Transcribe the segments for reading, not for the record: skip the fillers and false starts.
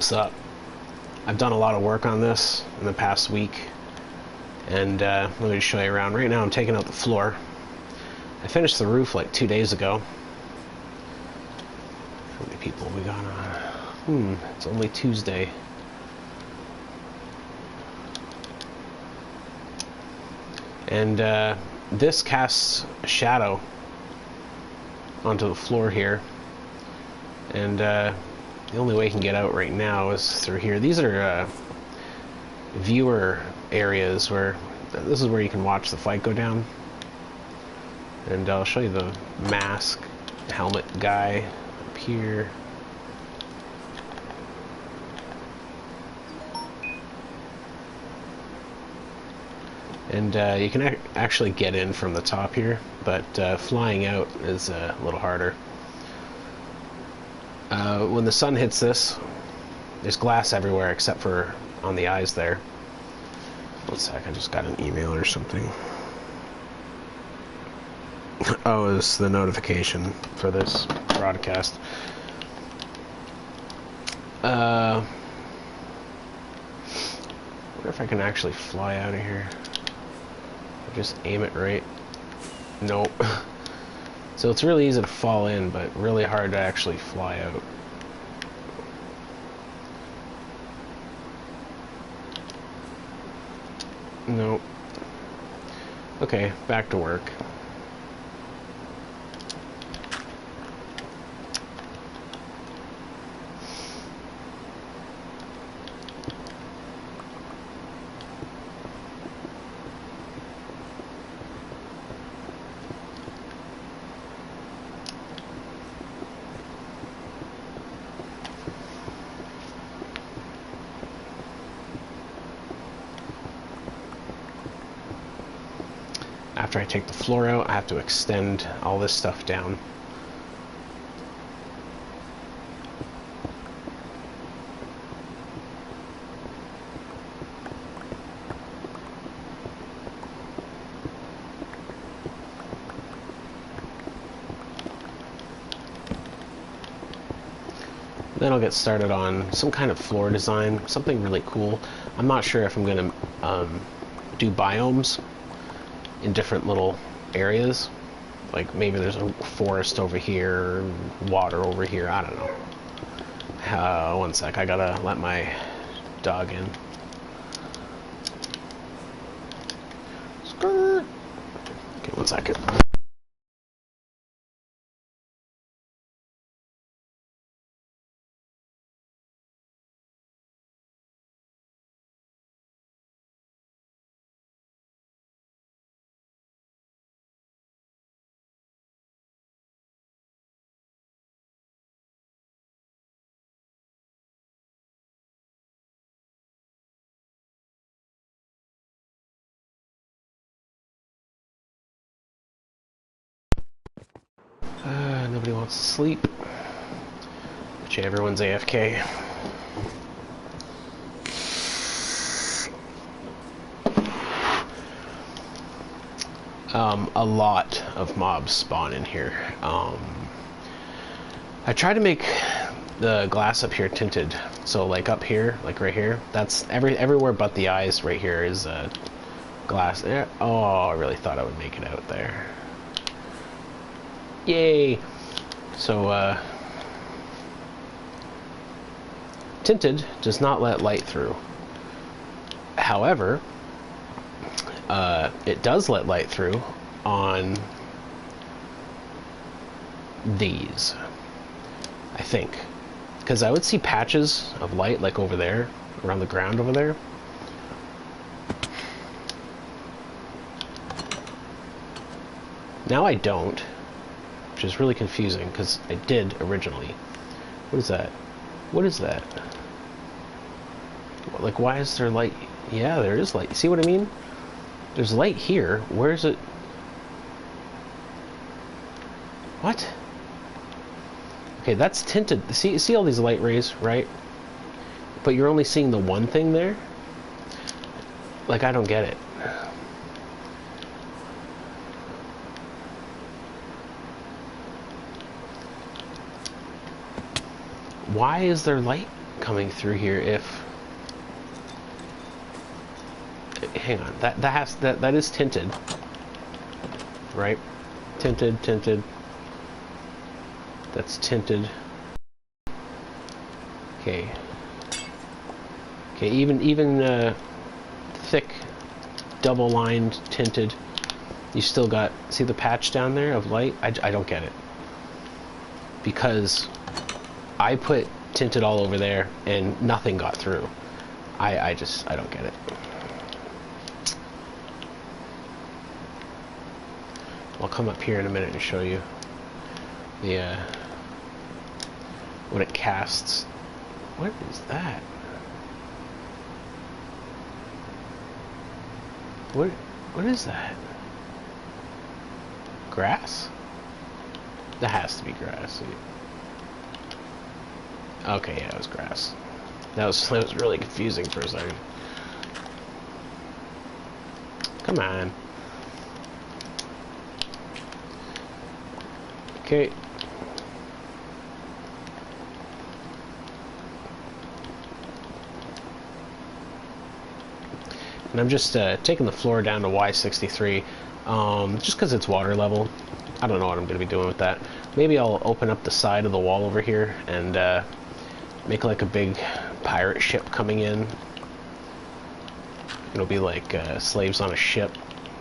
What's up? I've done a lot of work on this in the past week, and let me show you around. Right now I'm taking out the floor. I finished the roof like 2 days ago. How many people we got on? It's only Tuesday. And this casts a shadow onto the floor here, and the only way you can get out right now is through here. These are viewer areas where this is where you can watch the fight go down. And I'll show you the mask helmet guy up here. And you can actually get in from the top here, but flying out is a little harder. When the sun hits this, there's glass everywhere except for on the eyes there. One sec, I just got an email or something. Oh, it's the notification for this broadcast. I wonder if I can actually fly out of here. Just aim it right. Nope. So it's really easy to fall in, but really hard to actually fly out. Nope. Okay, back to work. After I take the floor out, I have to extend all this stuff down. Then I'll get started on some kind of floor design, something really cool. I'm not sure if I'm going to do biomes in different little areas. Like maybe there's a forest over here, water over here, I don't know. One sec, I gotta let my dog in. Skirt. Okay, 1 second. Nobody wants to sleep. Which everyone's AFK. A lot of mobs spawn in here. I try to make the glass up here tinted. So like up here, like right here, that's everywhere but the eyes right here is glass. Oh, I really thought I would make it out there. Yay! So, tinted does not let light through. However, it does let light through on these, I think. Because I would see patches of light like over there, around the ground over there. Now I don't, which is really confusing because I did originally. What is that? What is that? Like, why is there light? Yeah, there is light. See what I mean? There's light here. Where is it? What? Okay, that's tinted. See all these light rays, right? But you're only seeing the one thing there? Like, I don't get it. Why is there light? coming through here if... Hang on, that is tinted, right? Tinted. That's tinted. Okay. Okay, even thick, double-lined tinted. You still got, see the patch down there of light? I don't get it. Because I put tinted all over there and nothing got through. I don't get it. I'll come up here in a minute and show you the what it casts. What is that? What is that? Grass? That has to be grass. Okay, yeah, it was grass. That was really confusing for a second. Come on. Okay. And I'm just taking the floor down to Y63, just because it's water level. I don't know what I'm going to be doing with that. Maybe I'll open up the side of the wall over here and make like a big pirate ship coming in. It'll be like slaves on a ship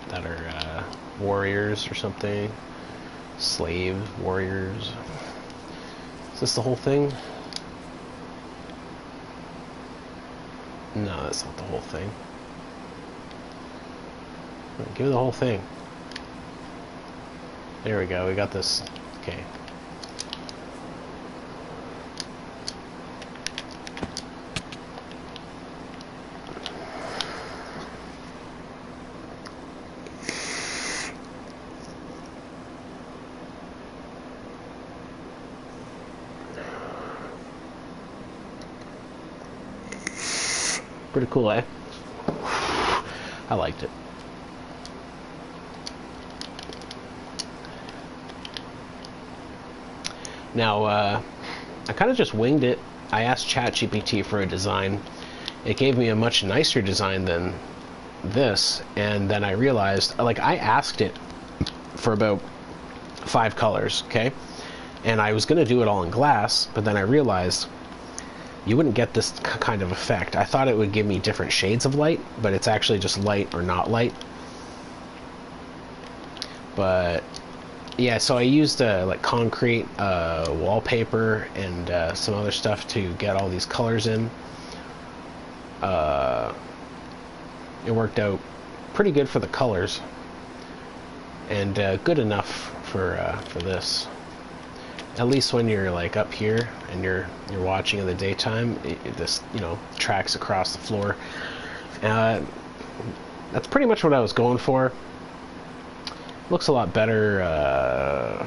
that are warriors or something. Slave warriors. Is this the whole thing? No, that's not the whole thing. Give me the whole thing. There we go, we got this. Okay. Pretty cool, eh? I liked it. Now, I kind of just winged it. I asked ChatGPT for a design. It gave me a much nicer design than this, and then I realized, like, I asked it for about 5 colors, okay? And I was going to do it all in glass, but then I realized you wouldn't get this kind of effect. I thought it would give me different shades of light, but it's actually just light or not light. But yeah, so I used like concrete, wallpaper, and some other stuff to get all these colors in. It worked out pretty good for the colors, and good enough for this. At least when you're like up here and you're watching in the daytime, this tracks across the floor. That's pretty much what I was going for. Looks a lot better up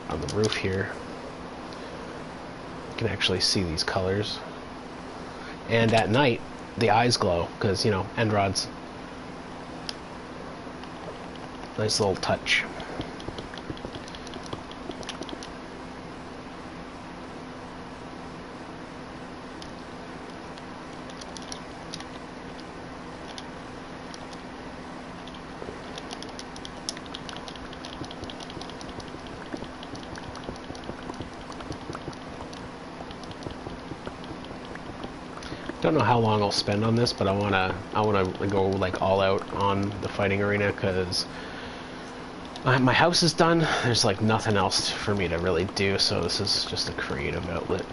on the roof here. You can actually see these colors, and at night the eyes glow because end rods. Nice little touch. Don't know how long I'll spend on this, but I wanna go like all out on the fighting arena because my house is done. There's like nothing else for me to really do, so this is just a creative outlet.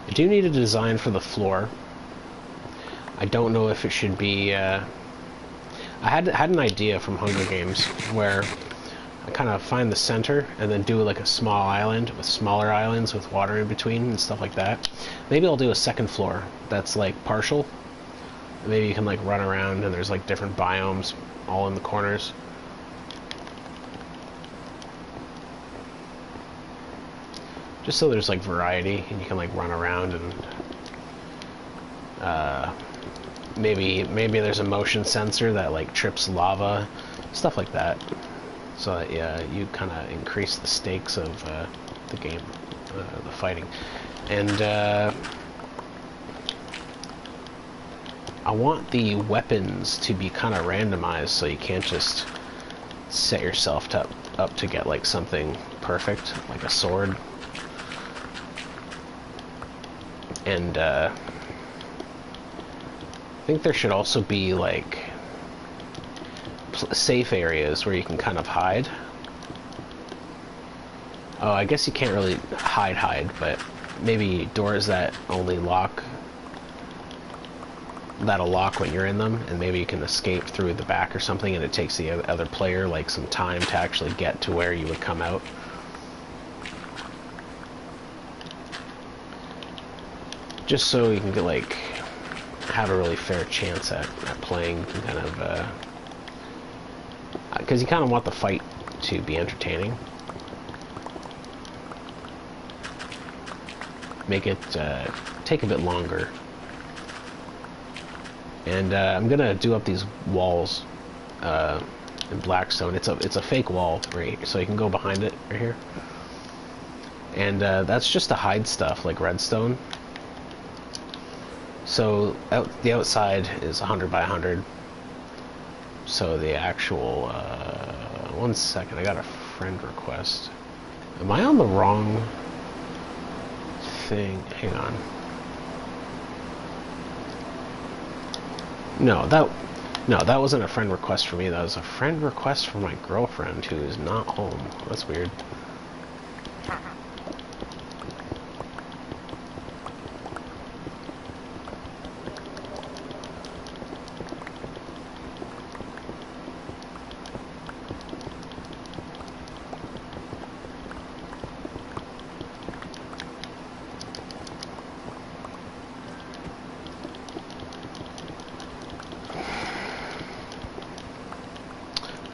I do need a design for the floor. I don't know if it should be... I had an idea from Hunger Games where I kind of find the center and then do like a small island with smaller islands with water in between and stuff like that. Maybe I'll do a second floor that's like partial. Maybe you can like run around and there's like different biomes all in the corners. just so there's like variety and you can like run around and maybe there's a motion sensor that like trips lava, stuff like that, so that yeah, you kind of increase the stakes of the game, the fighting. And I want the weapons to be kind of randomized, so you can't just set yourself up to get like something perfect, like a sword. And I think there should also be like safe areas where you can kind of hide. Oh, I guess you can't really hide, but maybe doors that only that'll lock when you're in them, and maybe you can escape through the back or something, and it takes the other player like some time to actually get to where you would come out. Just so you can get, like, have a really fair chance at playing, kind of, because you kind of want the fight to be entertaining. Make it take a bit longer. And I'm gonna do up these walls in Blackstone. It's a fake wall right here, so you can go behind it right here. And that's just to hide stuff like redstone. So the outside is 100 by 100. So the actual 1 second, I got a friend request. Am I on the wrong thing? Hang on. No, that wasn't a friend request for me. That was a friend request for my girlfriend who is not home. That's weird.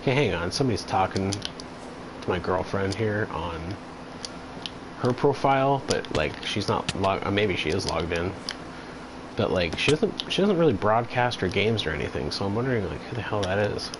Okay, hang on. Somebody's talking to my girlfriend here on her profile, but like she's not logged. Maybe she is logged in, but like she doesn't really broadcast her games or anything. So I'm wondering like who the hell that is.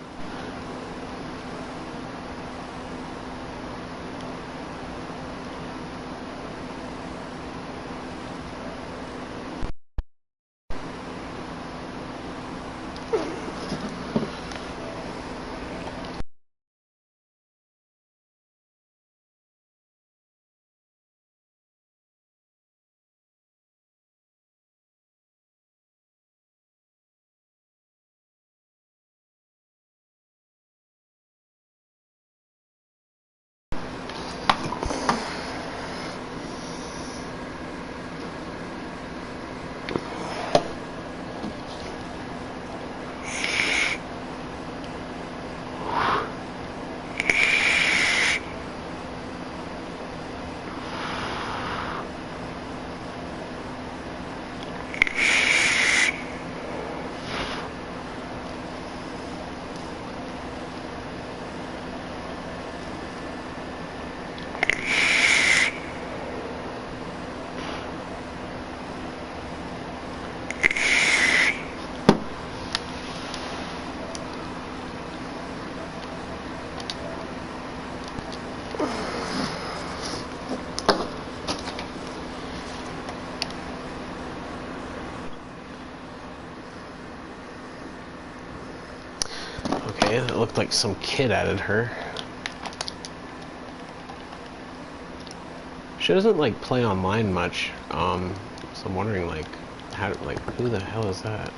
Okay, it looked like some kid added her. She doesn't like play online much, so I'm wondering like how, like who the hell is that?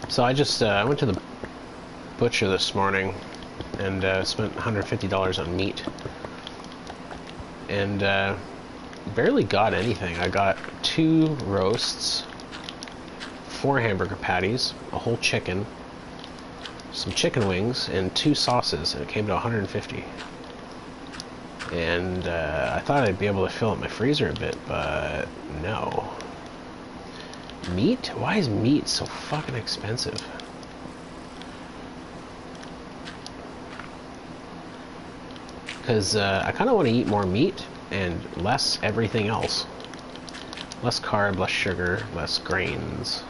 So I went to the butcher this morning and spent $150 on meat, and barely got anything. I got 2 roasts, 4 hamburger patties, a whole chicken, some chicken wings, and 2 sauces, and it came to 150. And I thought I'd be able to fill up my freezer a bit, but no. Meat? Why is meat so fucking expensive? Because I kind of want to eat more meat and less everything else. Less carb, less sugar, less grains.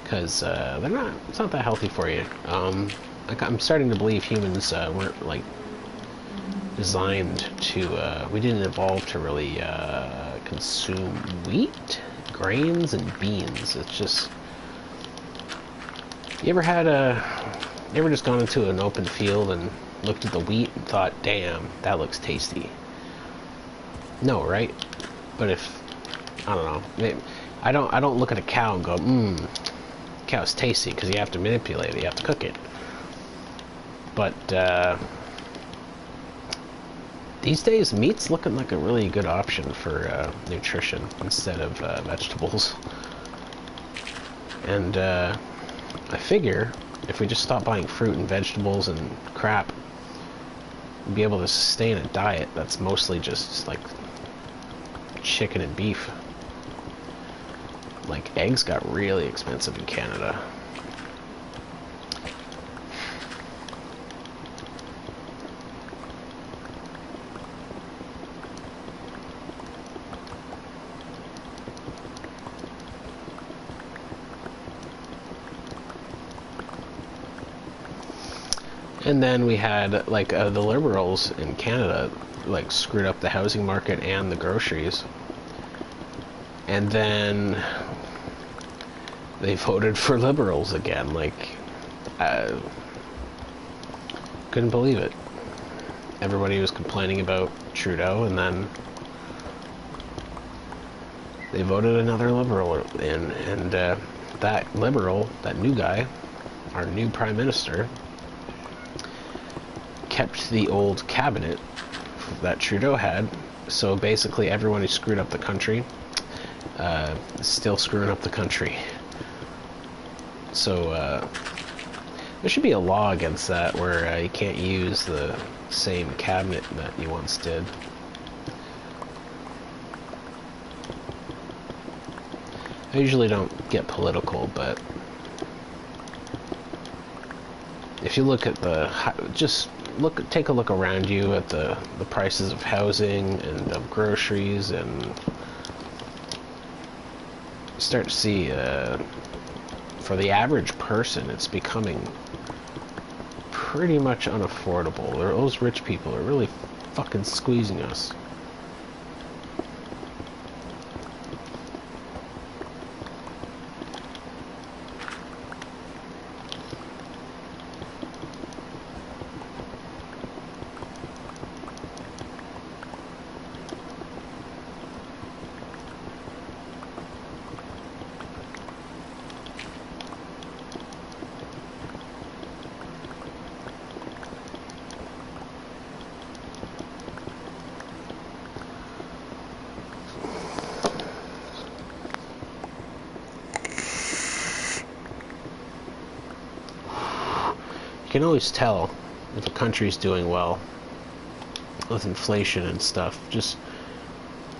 Because it's not that healthy for you. I'm starting to believe humans weren't like designed to, we didn't evolve to really consume wheat, grains, and beans. It's just, you ever just gone into an open field and looked at the wheat and thought, damn, that looks tasty? No, right? But if, I don't know, maybe, I don't look at a cow and go, cow's tasty, because you have to manipulate it, you have to cook it. But these days, meat's looking like a really good option for nutrition instead of vegetables. And I figure if we just stop buying fruit and vegetables and crap, we'll be able to sustain a diet that's mostly just like chicken and beef. Like, eggs got really expensive in Canada. And then we had, like, the Liberals in Canada, like, screwed up the housing market and the groceries. And then they voted for Liberals again. Like, couldn't believe it. Everybody was complaining about Trudeau, and then they voted another Liberal in. And that Liberal, that new guy, our new Prime Minister, kept the old cabinet that Trudeau had. So basically everyone who screwed up the country is still screwing up the country. So there should be a law against that, where you can't use the same cabinet that you once did. I usually don't get political, but if you look at take a look around you at the prices of housing and of groceries, and start to see for the average person it's becoming pretty much unaffordable. Those rich people are really fucking squeezing us. You can always tell if a country's doing well with inflation and stuff. Just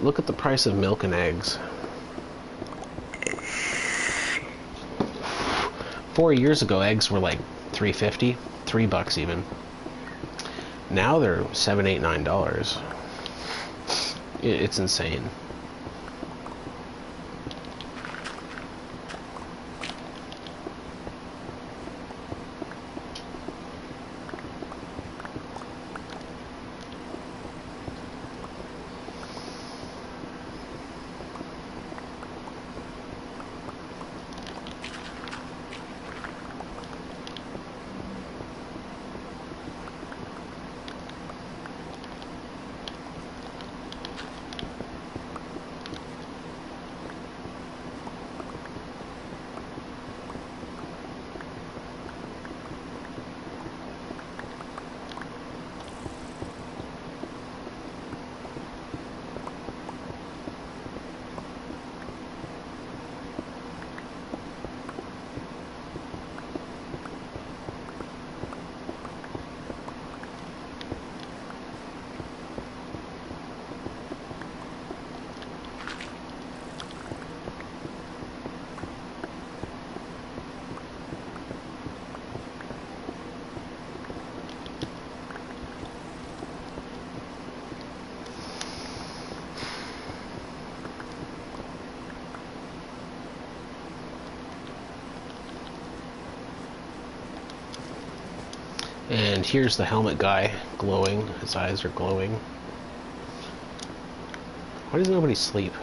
look at the price of milk and eggs. 4 years ago, eggs were like $3.50, $3 even. Now they're $7, $8, $9. It's insane. And here's the helmet guy glowing. His eyes are glowing. Why does nobody sleep?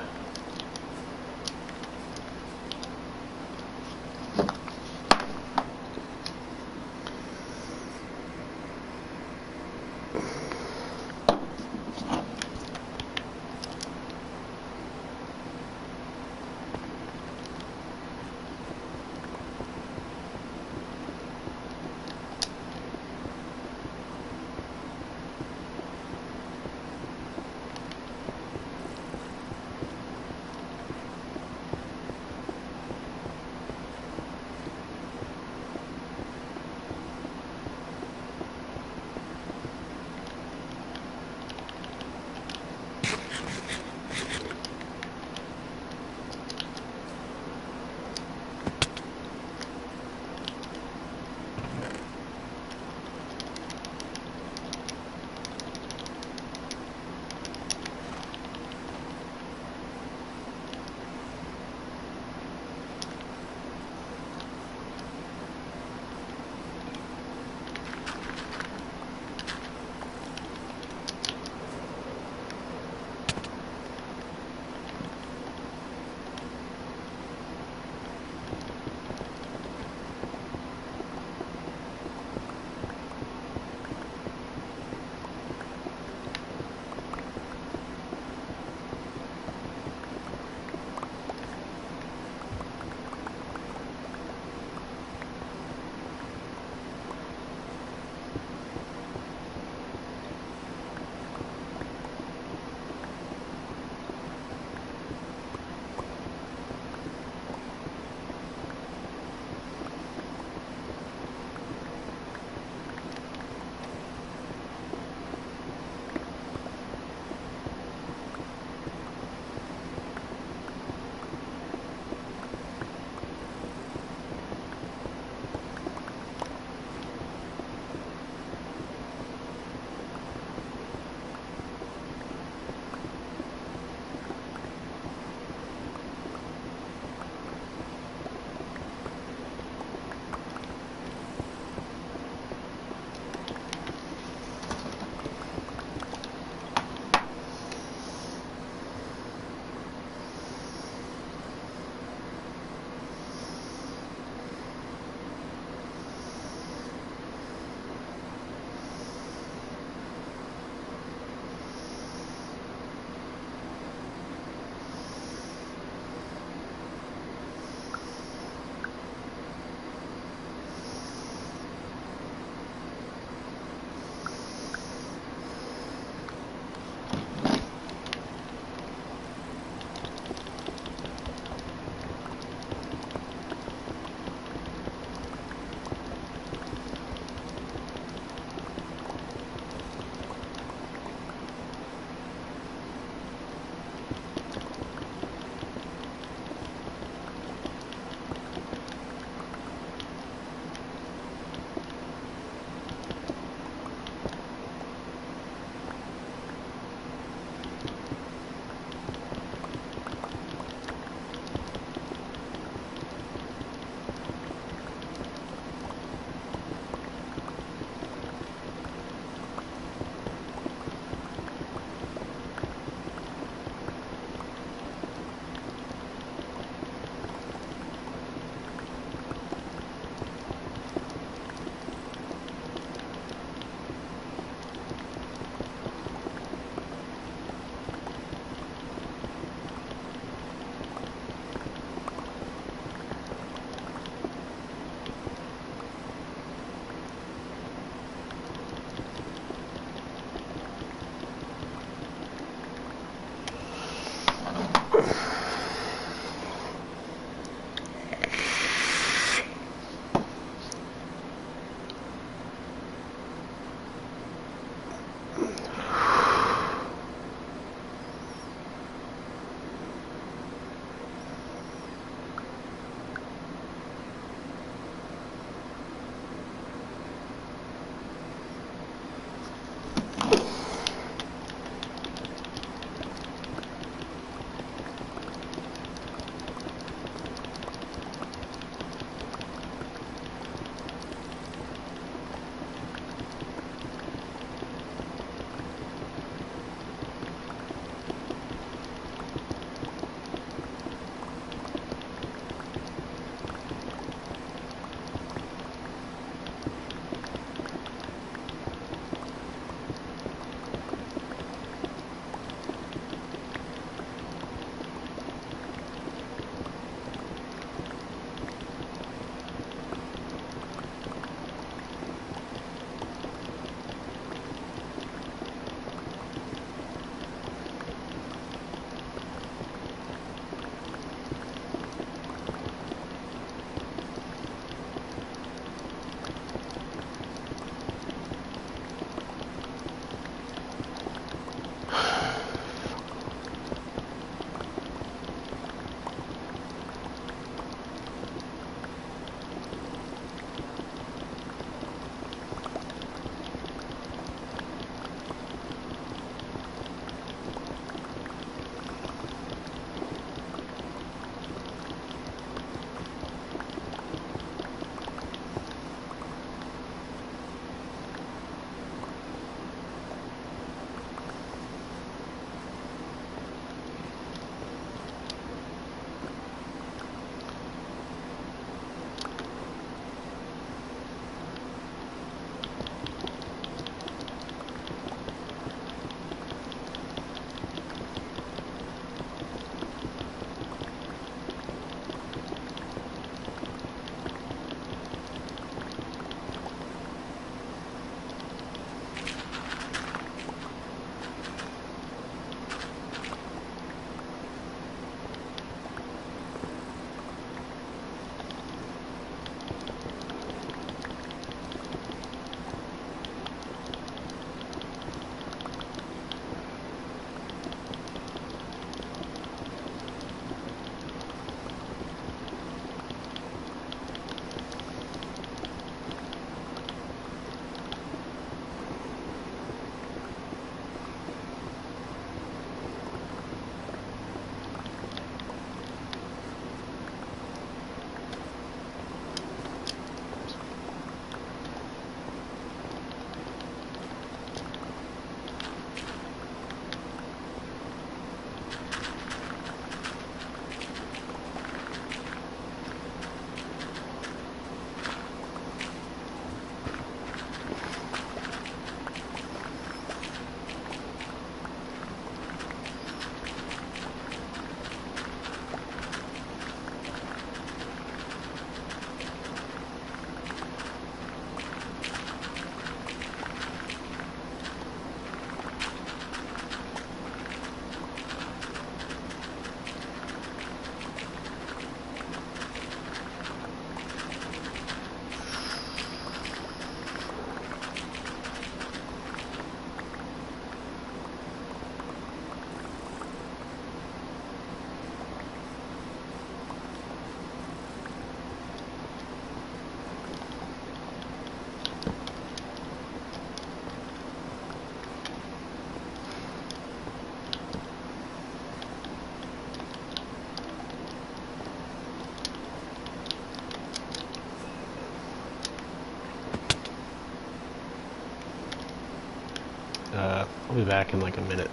I'll be back in like a minute.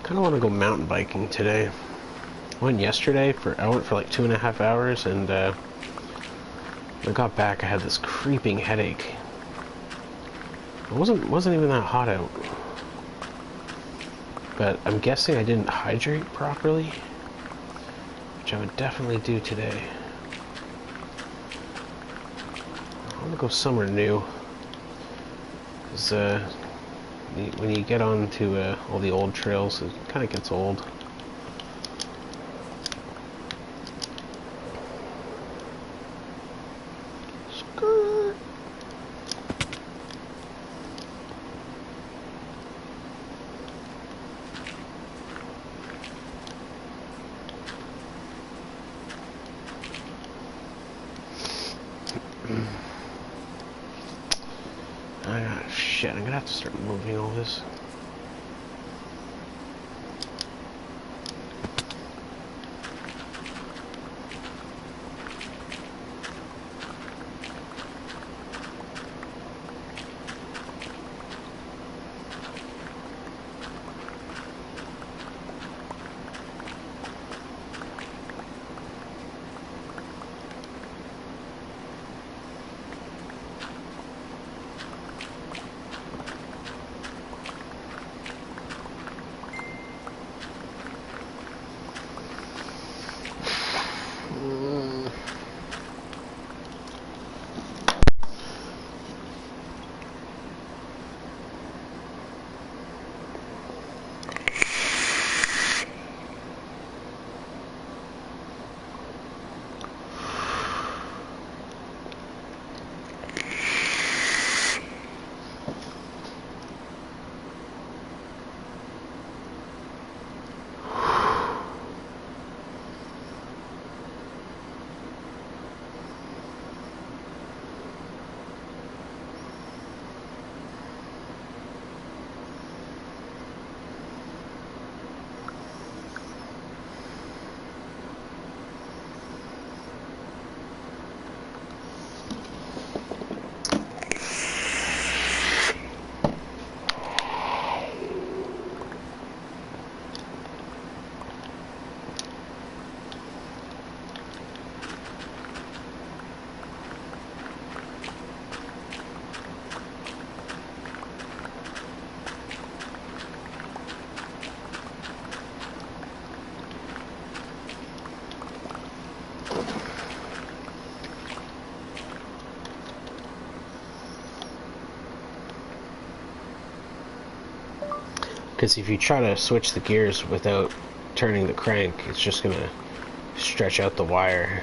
Kind of want to go mountain biking today. I went yesterday I went for like 2.5 hours, and when I got back, I had this creeping headache. It wasn't even that hot out, but I'm guessing I didn't hydrate properly, which I would definitely do today. I want to go somewhere new, because when you get onto all the old trails, it kind of gets old. Skirt. Shit, I'm gonna have to start moving all this. Because if you try to switch the gears without turning the crank, it's just gonna stretch out the wire.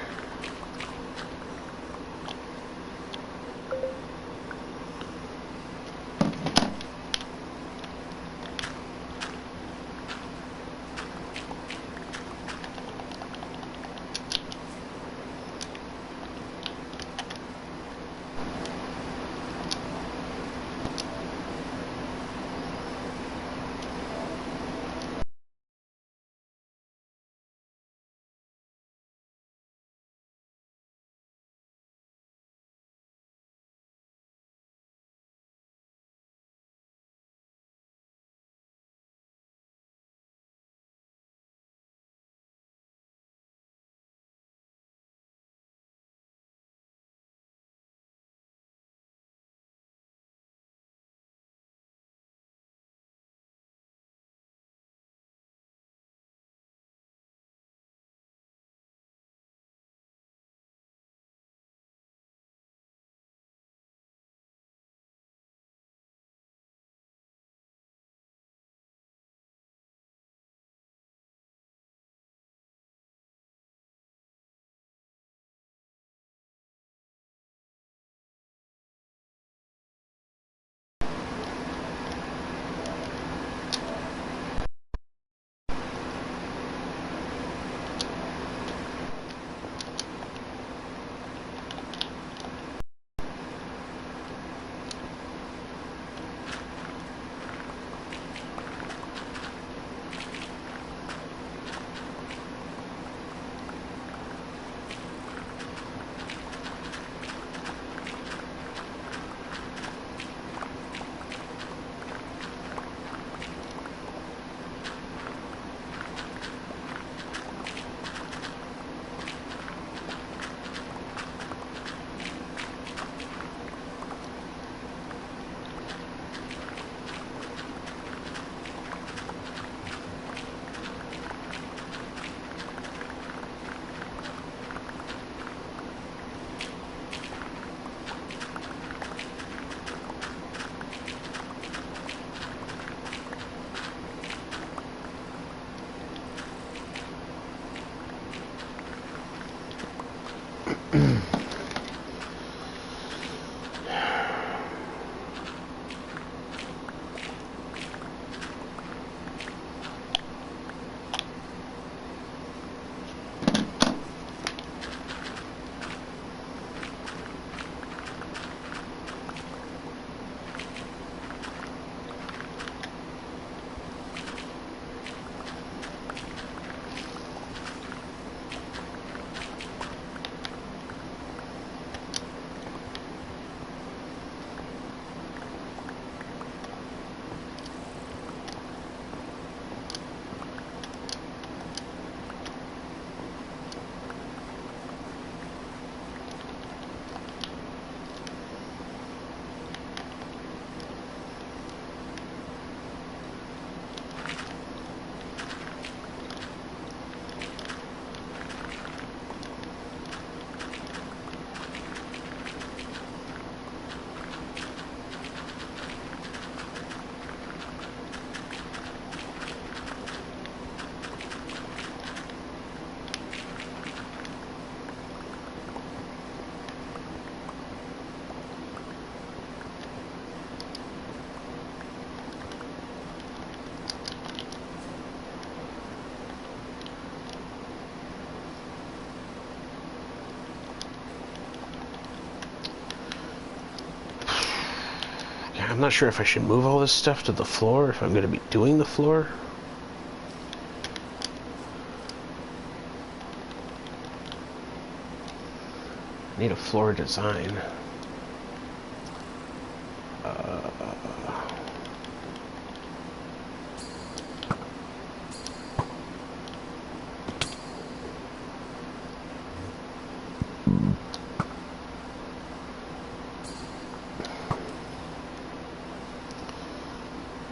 I'm not sure if I should move all this stuff to the floor, if I'm going to be doing the floor. I need a floor design.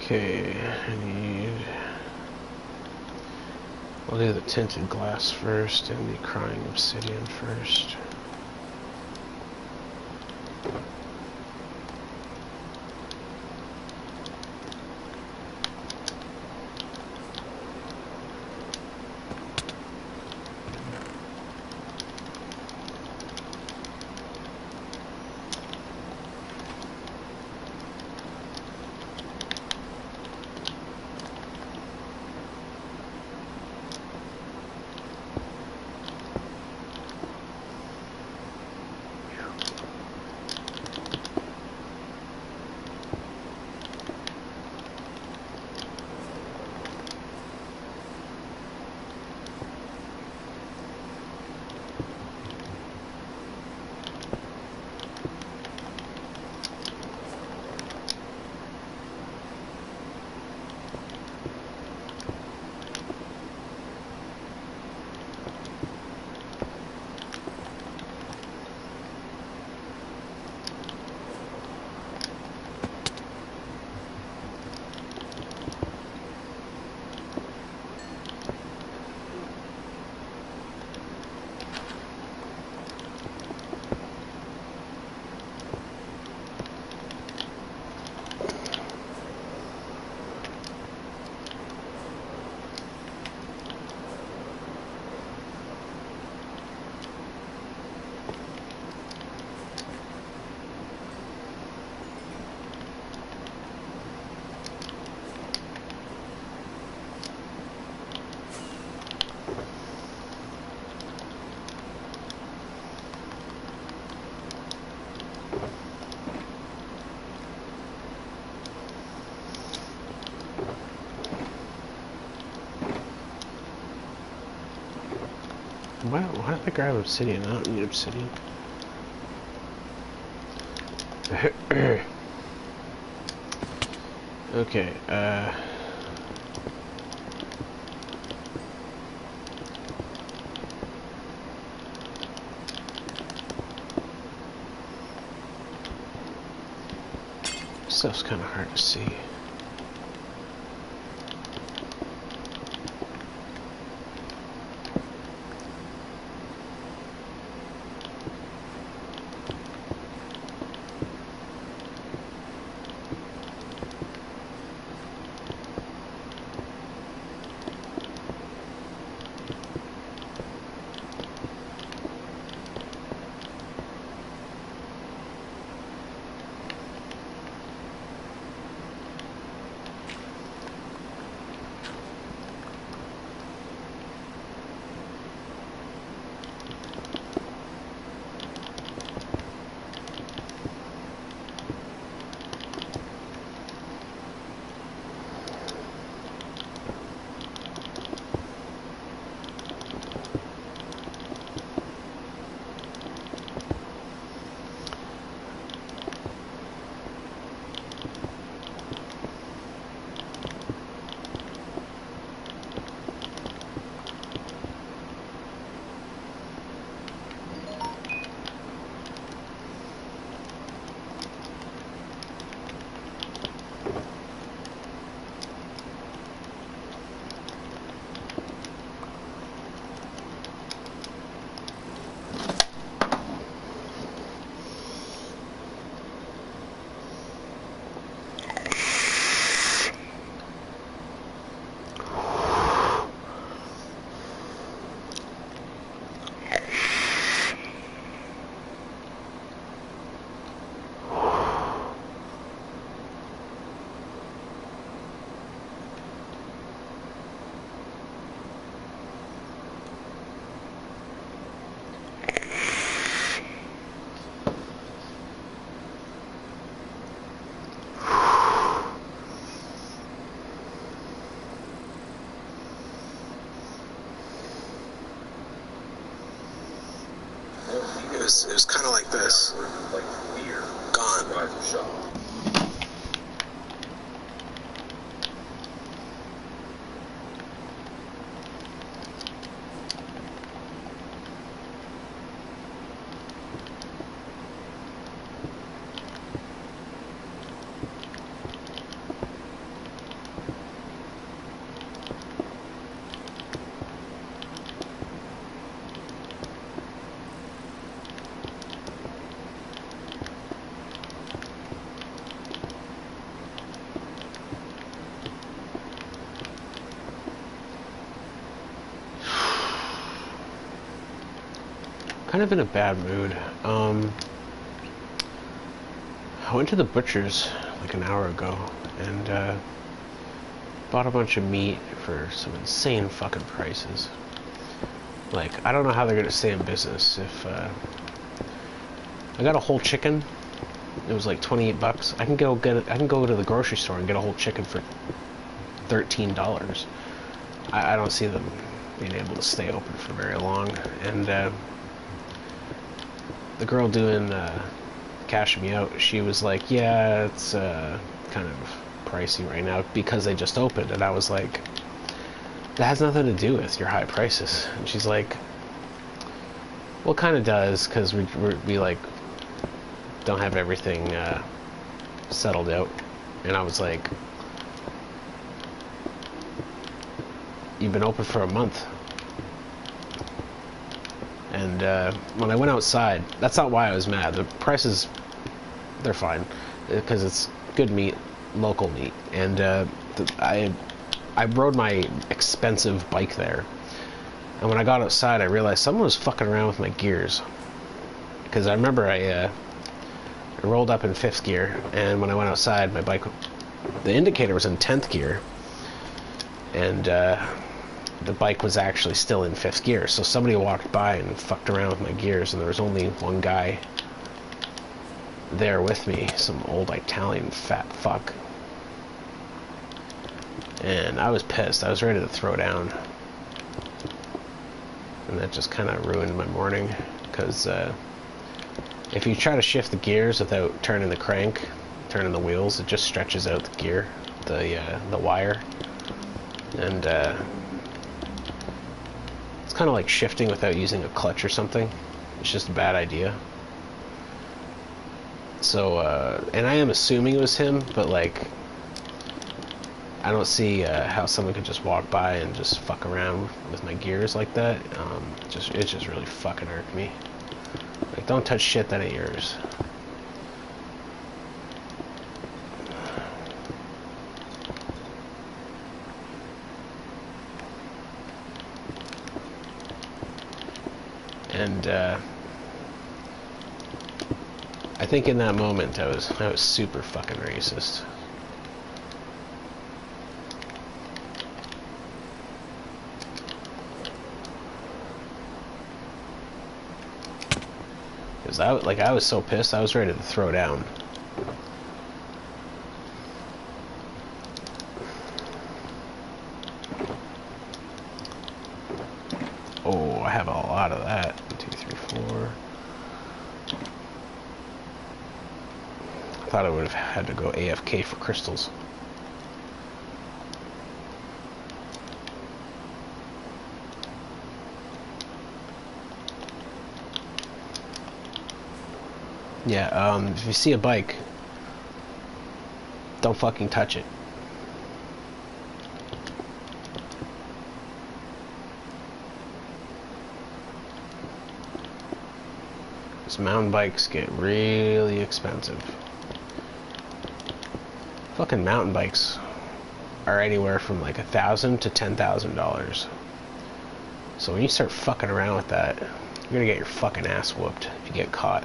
Okay, I'll do the tinted glass first and the crying obsidian first. Why did I grab obsidian? I don't need obsidian. Okay, stuff's kind of hard to see. It was kind of like this. Gone. Kind of in a bad mood. I went to the butcher's like an hour ago and bought a bunch of meat for some insane fucking prices. Like, I don't know how they're gonna stay in business if I got a whole chicken. It was like 28 bucks. I can go to the grocery store and get a whole chicken for $13. I don't see them being able to stay open for very long. And the girl doing cashing me out, she was like, yeah, it's kind of pricey right now because they just opened. And I was like, that has nothing to do with your high prices. And she's like, well, kind of does, because we like don't have everything settled out. And I was like, you've been open for a month. And when I went outside, that's not why I was mad. The prices, they're fine, because it's good meat, local meat. And I rode my expensive bike there. And when I got outside, I realized someone was fucking around with my gears. Because I remember I rolled up in 5th gear, and when I went outside, my bike, the indicator was in 10th gear. And the bike was actually still in 5th gear, so somebody walked by and fucked around with my gears, and there was only one guy there with me, some old Italian fat fuck. And I was pissed. I was ready to throw down. and that just kind of ruined my morning, because if you try to shift the gears without turning the crank, turning the wheels, it just stretches out the gear, the wire, and it's kind of like shifting without using a clutch or something. It's just a bad idea. So, and I am assuming it was him, but like, I don't see how someone could just walk by and just fuck around with my gears like that. It just really fucking irked me. Like, don't touch shit that ain't yours. And I think in that moment I was super fucking racist. Because I was so pissed, I was ready to throw down. Oh, I have a lot of that. 1, 2, 3, 4. I thought I would have had to go AFK for crystals. Yeah, if you see a bike, don't fucking touch it. Because mountain bikes get really expensive. Fucking mountain bikes are anywhere from like $1,000 to $10,000. So when you start fucking around with that, you're gonna get your fucking ass whooped if you get caught.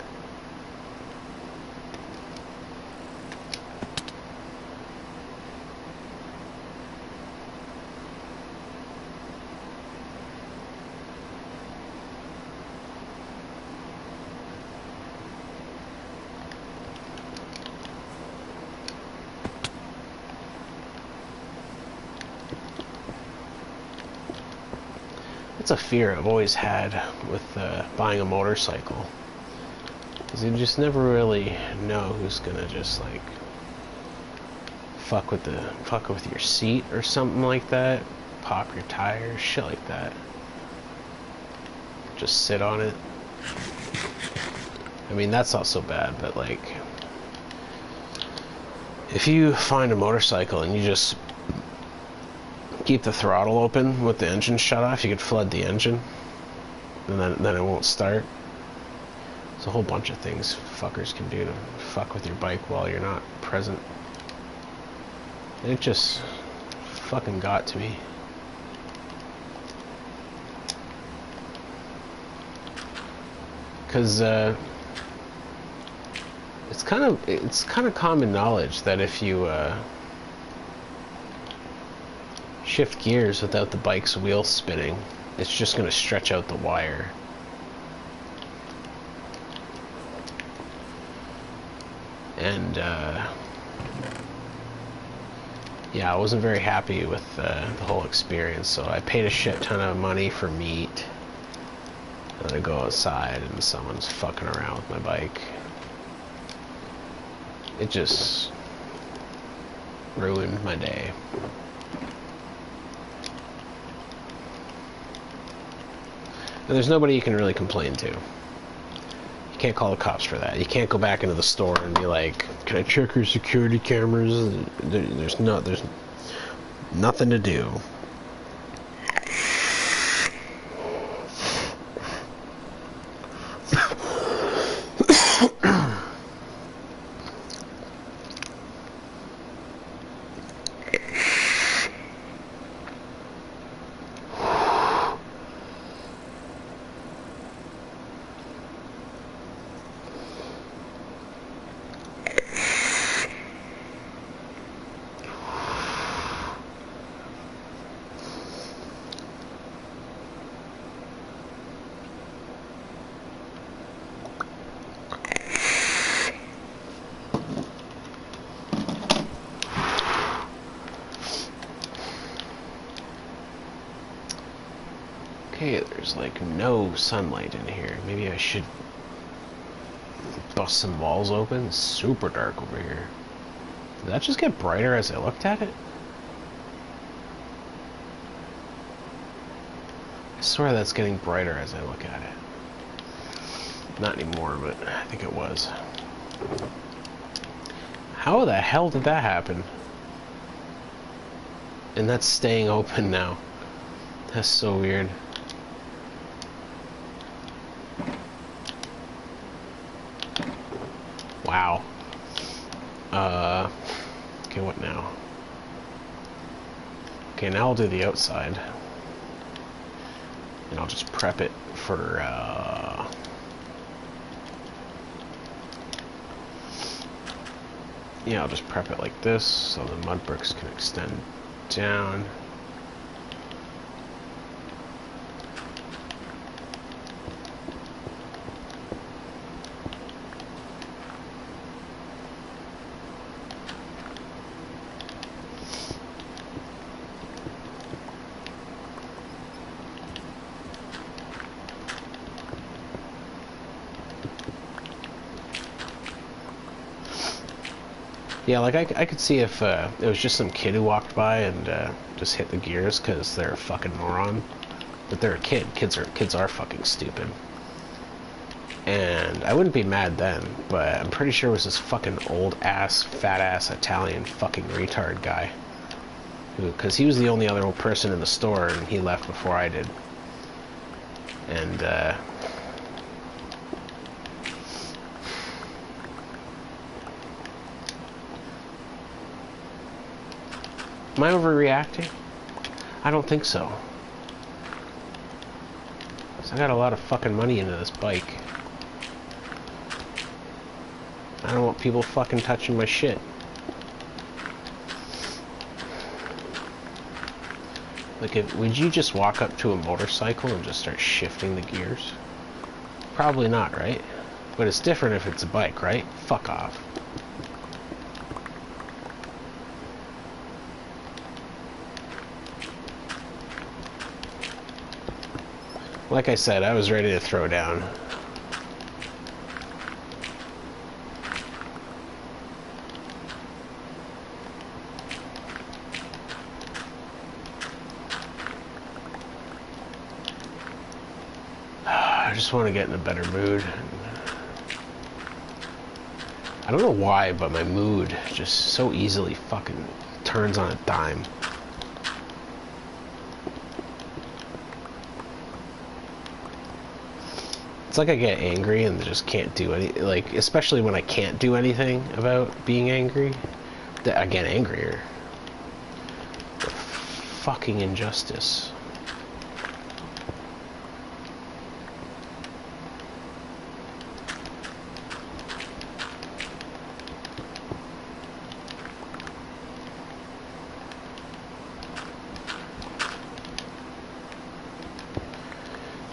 It's a fear I've always had with buying a motorcycle, because you just never really know who's gonna just like fuck with your seat or something like that, pop your tires, shit like that. Just sit on it. I mean, that's not so bad, but like, if you find a motorcycle and you just keep the throttle open with the engine shut off, you could flood the engine, and then it won't start. There's a whole bunch of things fuckers can do to fuck with your bike while you're not present. And it just fucking got to me. Because it's kind of common knowledge that if you shift gears without the bike's wheel spinning, it's just going to stretch out the wire. And yeah, I wasn't very happy with the whole experience, so I paid a shit ton of money for meat. And I go outside and someone's fucking around with my bike. It just ruined my day. And there's nobody you can really complain to. You can't call the cops for that. You can't go back into the store and be like, "Can I check your security cameras?" There's nothing to do. Okay, there's like no sunlight in here. Maybe I should bust some walls open. It's super dark over here. Did that just get brighter as I looked at it? I swear that's getting brighter as I look at it. Not anymore, but I think it was. How the hell did that happen? And that's staying open now. That's so weird. Wow. Okay, what now? Okay, now I'll do the outside. And I'll just prep it for, yeah, I'll just prep it like this so the mud bricks can extend down. Yeah, like I could see if it was just some kid who walked by and just hit the gears because they're a fucking moron. But they're a kid. Kids are fucking stupid. And I wouldn't be mad then, but I'm pretty sure it was this fucking old ass, fat ass Italian fucking retard guy. Because he was the only other person in the store and he left before I did. And am I overreacting? I don't think so. So I got a lot of fucking money into this bike. I don't want people fucking touching my shit. Like, would you just walk up to a motorcycle and just start shifting the gears? Probably not, right? But it's different if it's a bike, right? Fuck off. Like I said, I was ready to throw down. I just want to get in a better mood. I don't know why, but my mood just so easily fucking turns on a dime. It's like I get angry and just can't do any, like, especially when I can't do anything about being angry, I get angrier. The fucking injustice.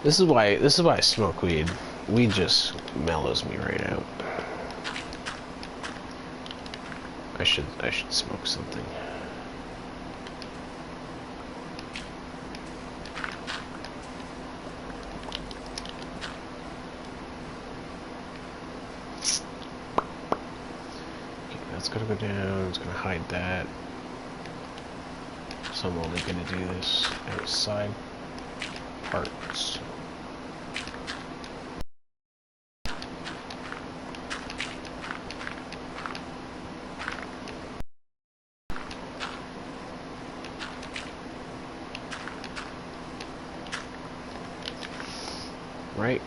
This is why I smoke weed. Weed just mellows me right out. I should smoke something. Okay, that's gonna go down, it's gonna hide that. So I'm only gonna do this outside parts. Right.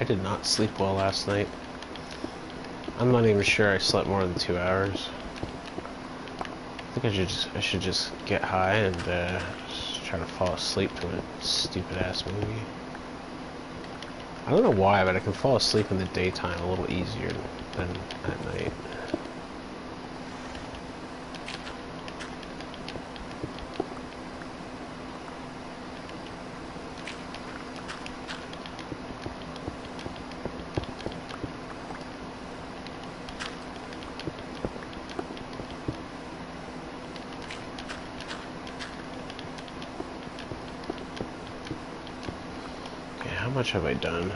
I did not sleep well last night. I'm not even sure I slept more than 2 hours. I think I should just get high and just try to fall asleep to a stupid ass movie. I don't know why, but I can fall asleep in the daytime a little easier than at night. How much have I done?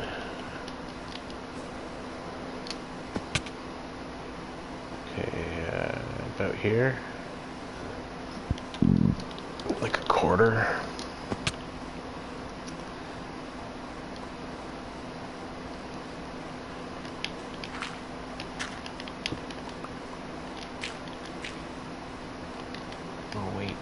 Okay, about here. Like a quarter. Oh, wait.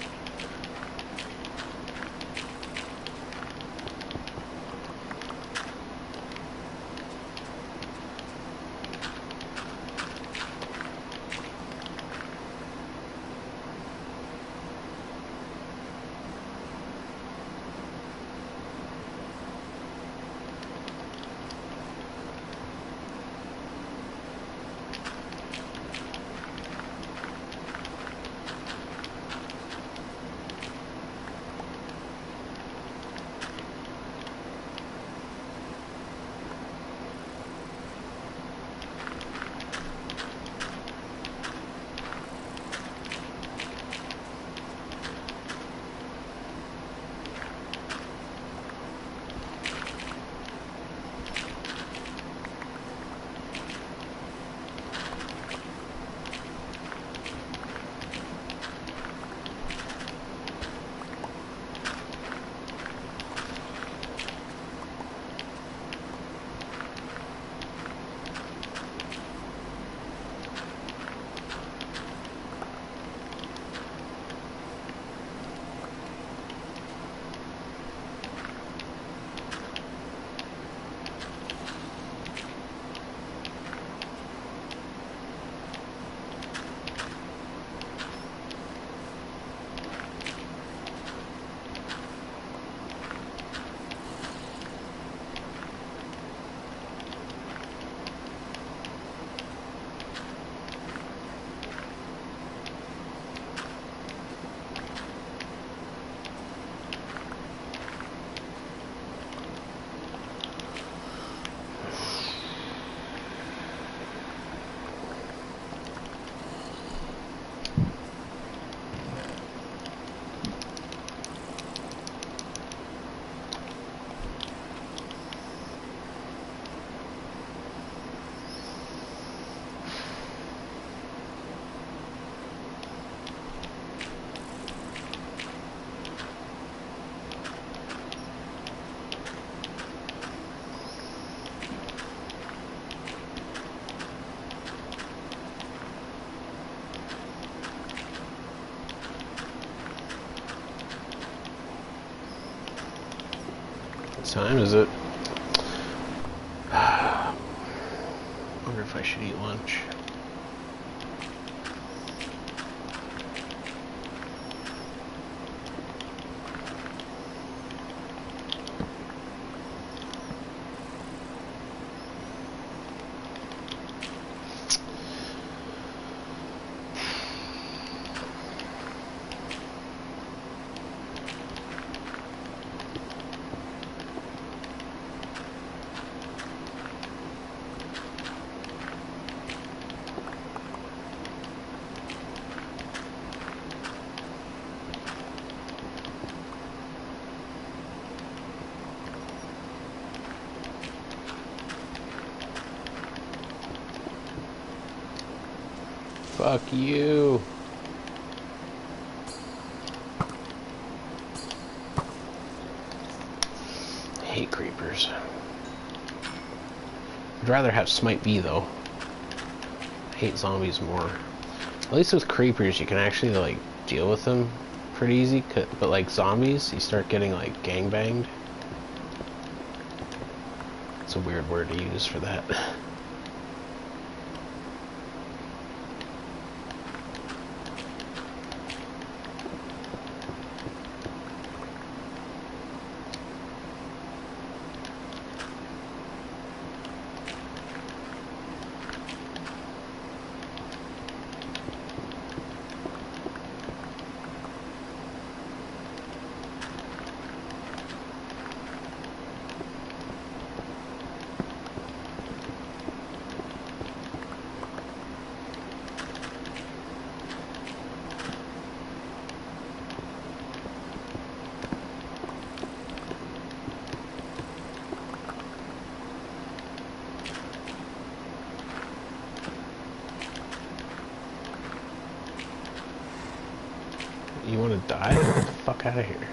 What time is it? Wonder if I should eat lunch. Fuck you. I hate creepers. I'd rather have Smite B though. I hate zombies more. At least with creepers you can actually like deal with them pretty easy, but like zombies you start getting like gangbanged. It's a weird word to use for that. You want to die? Get the fuck out of here.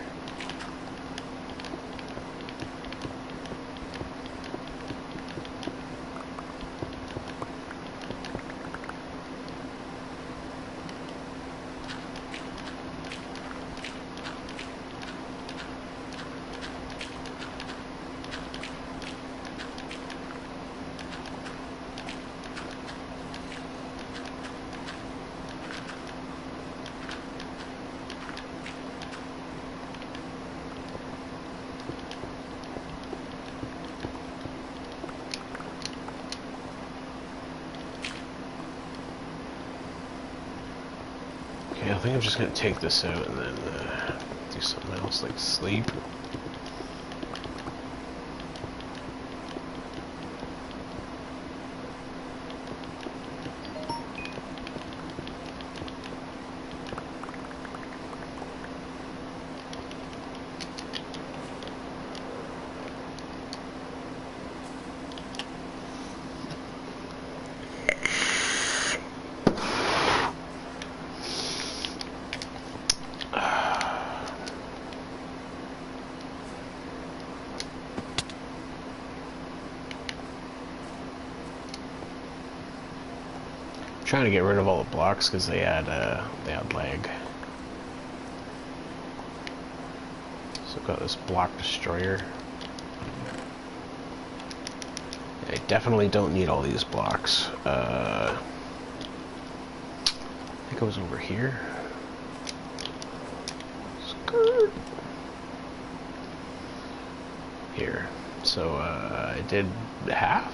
Okay, I think I'm just gonna take this out and then do something else, like sleep. Trying to get rid of all the blocks because they had lag. So I've got this block destroyer. I definitely don't need all these blocks. I think it was over here. Skirt. Here. So I did half.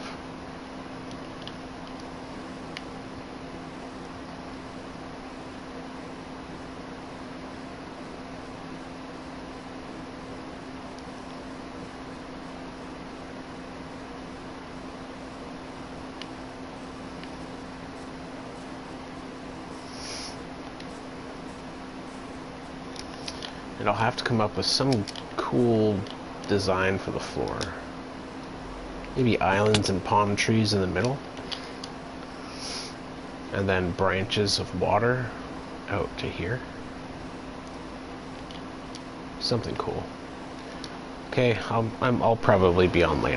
And I'll have to come up with some cool design for the floor. Maybe islands and palm trees in the middle. And then branches of water out to here. Something cool. Okay, I'll probably be on later.